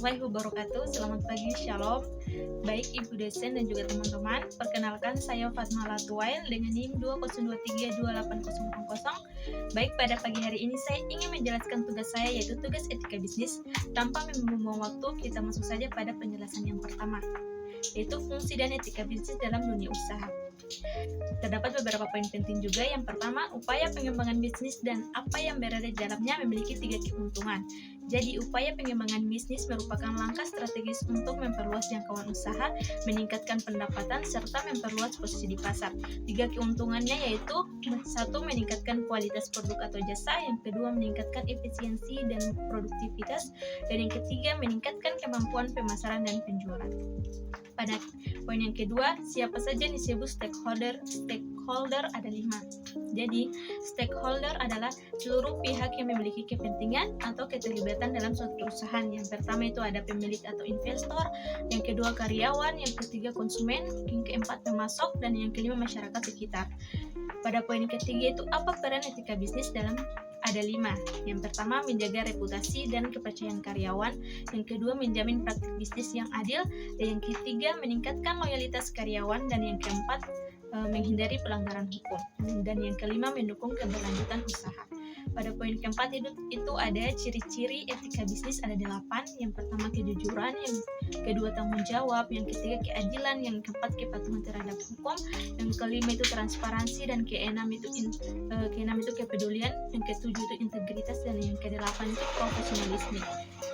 warahmatullahi wabarakatuh. Selamat pagi, shalom. Baik Ibu dosen dan juga teman-teman, perkenalkan saya Fatma Latuail dengan NIM 202328000. Baik, pada pagi hari ini saya ingin menjelaskan tugas saya, yaitu tugas etika bisnis. Tanpa membuang waktu, kita masuk saja pada penjelasan yang pertama, yaitu fungsi dan etika bisnis dalam dunia usaha. Terdapat beberapa poin penting juga. Yang pertama, upaya pengembangan bisnis dan apa yang berada di dalamnya memiliki 3 keuntungan. Jadi, upaya pengembangan bisnis merupakan langkah strategis untuk memperluas jangkauan usaha, meningkatkan pendapatan, serta memperluas posisi di pasar. 3 keuntungannya yaitu: 1. Meningkatkan kualitas produk atau jasa, yang kedua meningkatkan efisiensi dan produktivitas, dan yang ketiga meningkatkan kemampuan pemasaran dan penjualan. Pada poin yang kedua, siapa saja disebut stakeholder? Stakeholder ada 5. Jadi, stakeholder adalah seluruh pihak yang memiliki kepentingan atau keterlibatan dalam suatu perusahaan. Yang pertama itu ada pemilik atau investor, yang kedua karyawan, yang ketiga konsumen, yang keempat pemasok, dan yang kelima masyarakat sekitar. Pada poin ketiga itu apa peran etika bisnis dalam? Ada 5. Yang pertama, menjaga reputasi dan kepercayaan karyawan. Yang kedua, menjamin praktik bisnis yang adil. Dan yang ketiga, meningkatkan loyalitas karyawan. Dan yang keempat, menghindari pelanggaran hukum. Dan yang kelima, mendukung keberlanjutan usaha. Pada poin keempat itu ada ciri-ciri etika bisnis, ada 8. Yang pertama, kejujuran. Yang kedua, tanggung jawab. Yang ketiga, keadilan. Yang keempat, kepatuhan terhadap hukum. Yang kelima itu transparansi. Dan keenam itu kepedulian. Yang ketujuh itu integritas. Dan yang kedelapan itu profesionalisme.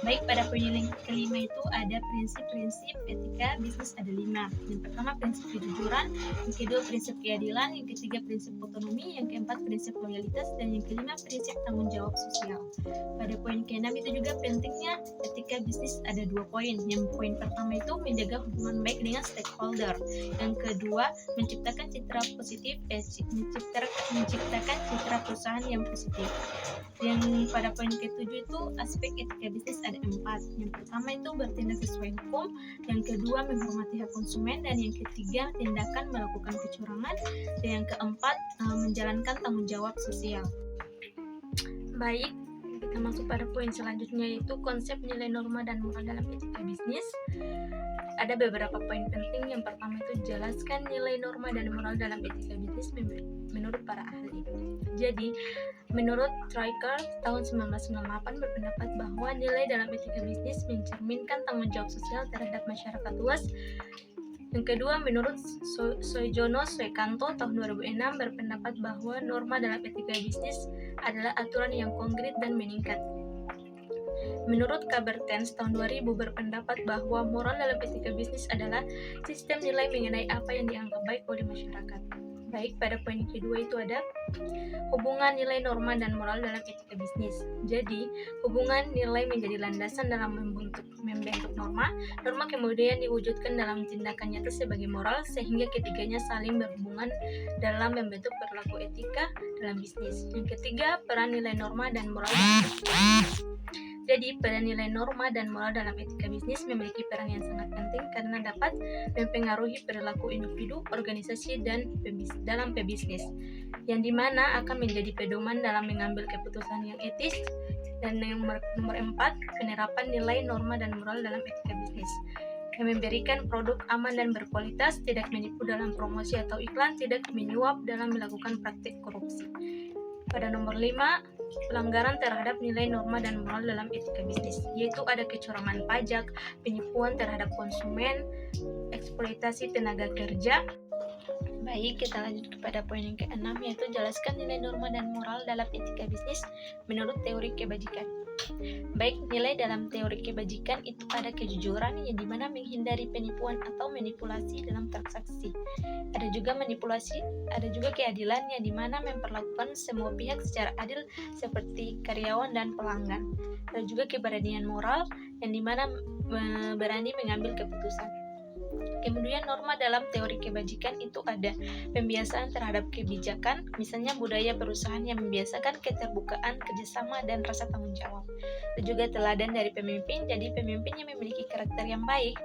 Baik, pada poin yang kelima itu ada prinsip-prinsip etika bisnis, ada 5. Yang pertama, prinsip kejujuran. Yang kedua, prinsip keadilan. Yang ketiga, prinsip otonomi. Yang keempat, prinsip loyalitas. Dan yang kelima, prinsip tanggung jawab sosial. Pada poin keenam itu juga pentingnya etika bisnis, ada 2 poin. Yang poin pertama itu menjaga hubungan baik dengan stakeholder. Yang kedua, menciptakan citra positif, menciptakan citra perusahaan yang positif. Yang pada poin ketujuh itu aspek etika bisnis, ada 4. Yang pertama itu bertindak sesuai hukum. Yang kedua, menghormati hak konsumen. Dan yang ketiga, tindakan melakukan kecurangan. Dan yang keempat, menjalankan tanggung jawab sosial. Baik, kita masuk pada poin selanjutnya, yaitu konsep nilai norma dan moral dalam etika bisnis. Ada beberapa poin penting. Yang pertama itu jelaskan nilai norma dan moral dalam etika bisnis menurut para ahli. Jadi, menurut Triker tahun 1998 berpendapat bahwa nilai dalam etika bisnis mencerminkan tanggung jawab sosial terhadap masyarakat luas. Yang kedua, menurut Soejono Suekanto tahun 2006 berpendapat bahwa norma dalam etika bisnis adalah aturan yang konkret dan meningkat. Menurut Kabertens tahun 2000 berpendapat bahwa moral dalam etika bisnis adalah sistem nilai mengenai apa yang dianggap baik oleh masyarakat. Baik, pada poin kedua itu ada hubungan nilai norma dan moral dalam etika bisnis. Jadi, hubungan nilai menjadi landasan dalam membentuk norma. Norma kemudian diwujudkan dalam tindakan nyata sebagai moral, sehingga ketiganya saling berhubungan dalam membentuk perilaku etika dalam bisnis. Yang ketiga, peran nilai norma dan moral dalam etika bisnis. Jadi, peran nilai norma dan moral dalam etika bisnis memiliki peran yang sangat penting karena dapat mempengaruhi perilaku individu, organisasi, dan dalam pebisnis, yang dimana akan menjadi pedoman dalam mengambil keputusan yang etis. Dan nomor 4, penerapan nilai norma dan moral dalam etika bisnis, yang memberikan produk aman dan berkualitas, tidak menipu dalam promosi atau iklan, tidak menyuap dalam melakukan praktik korupsi. Pada nomor 5, pelanggaran terhadap nilai norma dan moral dalam etika bisnis, yaitu ada kecurangan pajak, penipuan terhadap konsumen, eksploitasi tenaga kerja. Baik, kita lanjut kepada poin yang ke-6, yaitu jelaskan nilai norma dan moral dalam etika bisnis menurut teori kebajikan. Baik, nilai dalam teori kebajikan itu ada kejujuran, yang dimana menghindari penipuan atau manipulasi dalam transaksi. Ada juga keadilan, yang dimana memperlakukan semua pihak secara adil seperti karyawan dan pelanggan. Ada juga keberanian moral, yang dimana berani mengambil keputusan. Kemudian norma dalam teori kebajikan itu ada pembiasaan terhadap kebijakan, misalnya budaya perusahaan yang membiasakan keterbukaan, kerjasama, dan rasa tanggung jawab. Dan juga teladan dari pemimpin, jadi pemimpin yang memiliki karakter yang baik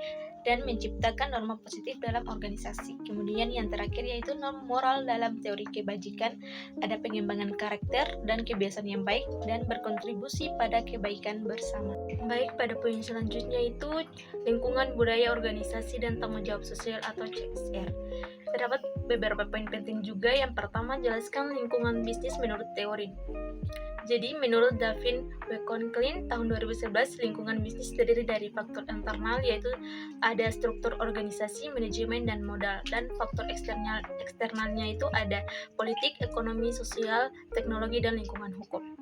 dan menciptakan norma positif dalam organisasi. Kemudian yang terakhir yaitu norma moral dalam teori kebajikan, ada pengembangan karakter dan kebiasaan yang baik dan berkontribusi pada kebaikan bersama. Baik, pada poin selanjutnya itu lingkungan budaya organisasi dan tanggung jawab sosial atau CSR. Terdapat beberapa poin penting juga. Yang pertama, jelaskan lingkungan bisnis menurut teori. Jadi, menurut Davin W. Conklin tahun 2011, lingkungan bisnis terdiri dari faktor internal, yaitu ada struktur organisasi, manajemen, dan modal, dan faktor eksternalnya itu ada politik, ekonomi, sosial, teknologi, dan lingkungan hukum.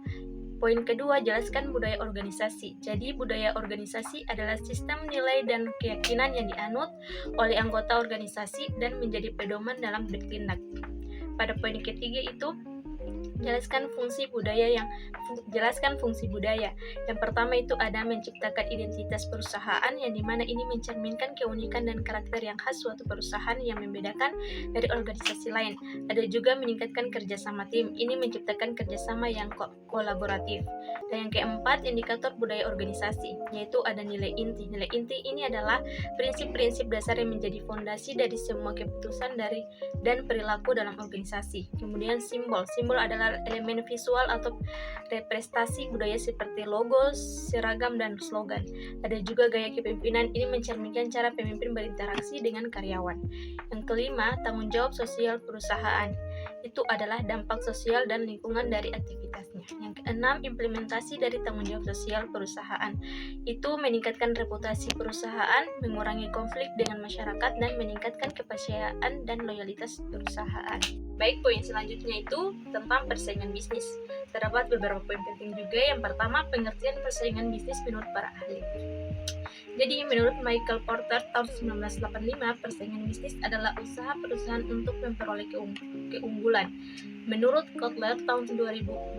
Poin kedua, jelaskan budaya organisasi. Jadi, budaya organisasi adalah sistem nilai dan keyakinan yang dianut oleh anggota organisasi dan menjadi pedoman dalam bertindak. Pada poin ketiga itu, jelaskan fungsi budaya. Yang pertama itu ada menciptakan identitas perusahaan, yang dimana ini mencerminkan keunikan dan karakter yang khas suatu perusahaan yang membedakan dari organisasi lain. Ada juga meningkatkan kerjasama tim, ini menciptakan kerjasama yang kolaboratif. Dan yang keempat, indikator budaya organisasi, yaitu ada nilai inti. Nilai inti ini adalah prinsip-prinsip dasar yang menjadi fondasi dari semua keputusan dan perilaku dalam organisasi. Kemudian simbol adalah elemen visual atau representasi budaya seperti logo, seragam, dan slogan. Ada juga gaya kepemimpinan, ini mencerminkan cara pemimpin berinteraksi dengan karyawan. Yang kelima, tanggung jawab sosial perusahaan. Itu adalah dampak sosial dan lingkungan dari aktivitasnya. Yang keenam, implementasi dari tanggung jawab sosial perusahaan. Itu meningkatkan reputasi perusahaan, mengurangi konflik dengan masyarakat, dan meningkatkan kepercayaan dan loyalitas perusahaan. Baik, poin selanjutnya itu tentang persaingan bisnis. Terdapat beberapa poin penting juga. Yang pertama, pengertian persaingan bisnis menurut para ahli. Jadi, menurut Michael Porter tahun 1985, persaingan bisnis adalah usaha perusahaan untuk memperoleh keunggulan. Menurut Kotler tahun 2009,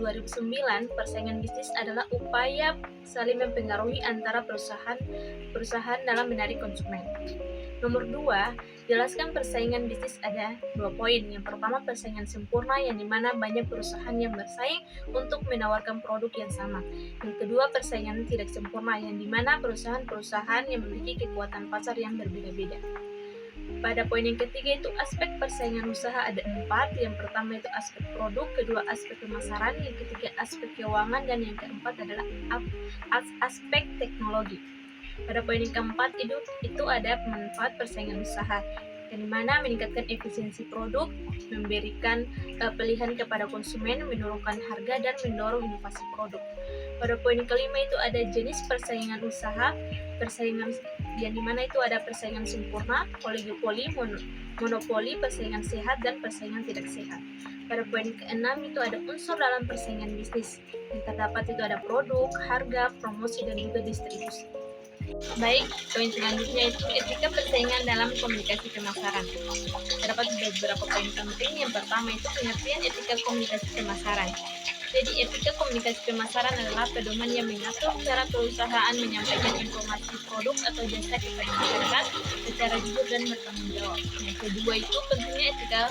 persaingan bisnis adalah upaya saling mempengaruhi antara perusahaan dalam menarik konsumen. Nomor 2, jelaskan persaingan bisnis ada 2 poin. Yang pertama, persaingan sempurna, yang dimana banyak perusahaan yang bersaing untuk menawarkan produk yang sama. Yang kedua, persaingan tidak sempurna, yang dimana perusahaan-perusahaan yang memiliki kekuatan pasar yang berbeda-beda. Pada poin yang ketiga itu aspek persaingan usaha ada 4. Yang pertama itu aspek produk, kedua aspek pemasaran, yang ketiga aspek keuangan, dan yang keempat adalah aspek teknologi. Pada poin yang keempat itu ada manfaat persaingan usaha, yang dimana meningkatkan efisiensi produk, memberikan pilihan kepada konsumen, menurunkan harga, dan mendorong inovasi produk. Pada poin yang kelima itu ada jenis persaingan usaha, persaingan yang dimana itu ada persaingan sempurna, oligopoli, monopoli, persaingan sehat, dan persaingan tidak sehat. Pada poin keenam itu ada unsur dalam persaingan bisnis, yang terdapat itu ada produk, harga, promosi, dan juga distribusi. Baik, poin selanjutnya itu etika persaingan dalam komunikasi pemasaran. Terdapat beberapa poin penting. Yang pertama itu pengertian etika komunikasi pemasaran. Jadi, etika komunikasi pemasaran adalah pedoman yang mengatur cara perusahaan menyampaikan informasi produk atau jasa kepada masyarakat secara jujur dan bertanggung jawab. Yang kedua itu pentingnya etika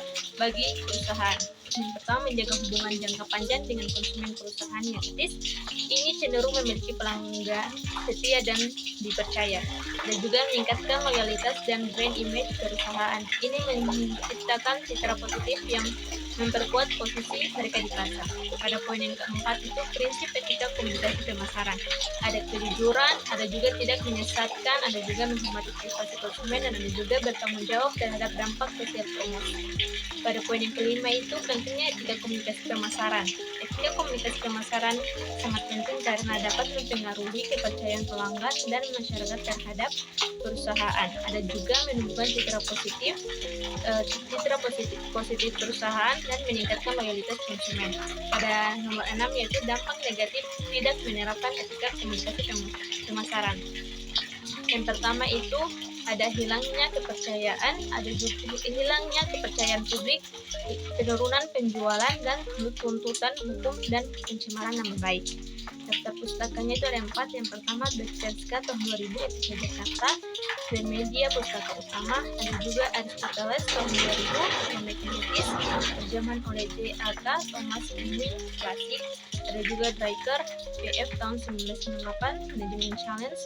bagi perusahaan. Yang pertama, menjaga hubungan jangka panjang dengan konsumen perusahaan yang etis. Ini cenderung memiliki pelanggan setia dan dipercaya. Dan juga meningkatkan loyalitas dan brand image perusahaan. Ini menciptakan citra positif yang memperkuat posisi mereka di pasar. Pada poin yang keempat itu prinsip etika komunikasi pemasaran. Ada kejujuran, ada juga tidak menyesatkan, ada juga menghormati privasi konsumen, dan ada juga bertanggung jawab terhadap dampak setiap promosi. Pada poin yang kelima itu pentingnya etika komunikasi pemasaran. Etika komunikasi pemasaran sangat penting karena dapat mempengaruhi kepercayaan pelanggan dan masyarakat terhadap perusahaan. Ada juga menumbuhkan citra positif perusahaan dan meningkatkan loyalitas konsumen. Pada nomor 6 yaitu dampak negatif tidak menerapkan etika komunikasi pemasaran. Yang pertama itu ada hilangnya kepercayaan, ada juga hilangnya kepercayaan publik, penurunan penjualan, dan tuntutan hukum dan pencemaran nama baik. Daftar pustakanya itu ada 4. Yang pertama Bertesga tahun 2000, Etika Jakarta, Media Pustaka Utama. Ada juga Aristoteles tahun 2000, Mechanitis, terjemahan oleh J.A.K. Thomas Emil, Klasik. Ada juga Dreiker, PF tahun 1998, Management Challenge.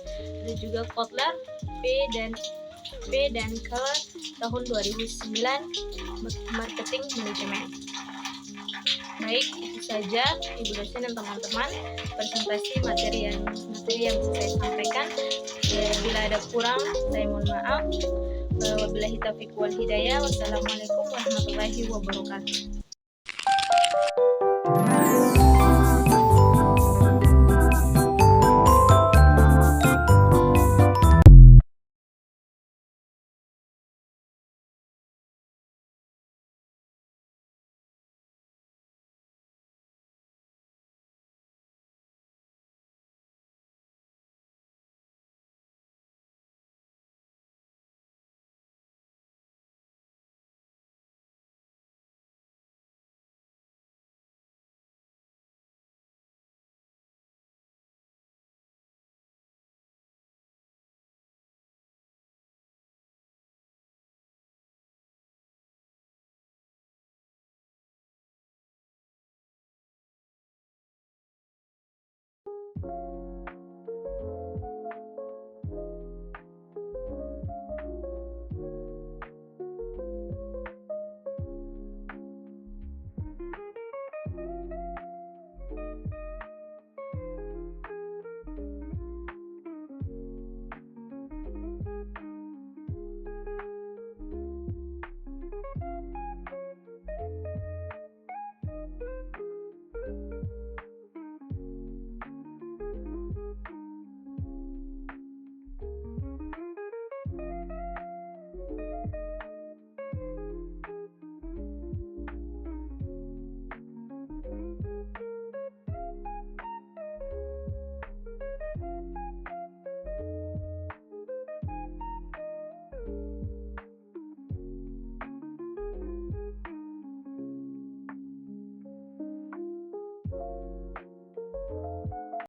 Ada juga Kotler, P dan B. Dan ke tahun 2009 Marketing Manajemen. Baik, itu saja Ibu dosen dan teman-teman presentasi materi yang bisa saya sampaikan. Bila ada kurang, saya mohon maaf. Wabillahi taufiq wal hidayah. Wassalamualaikum warahmatullahi wabarakatuh.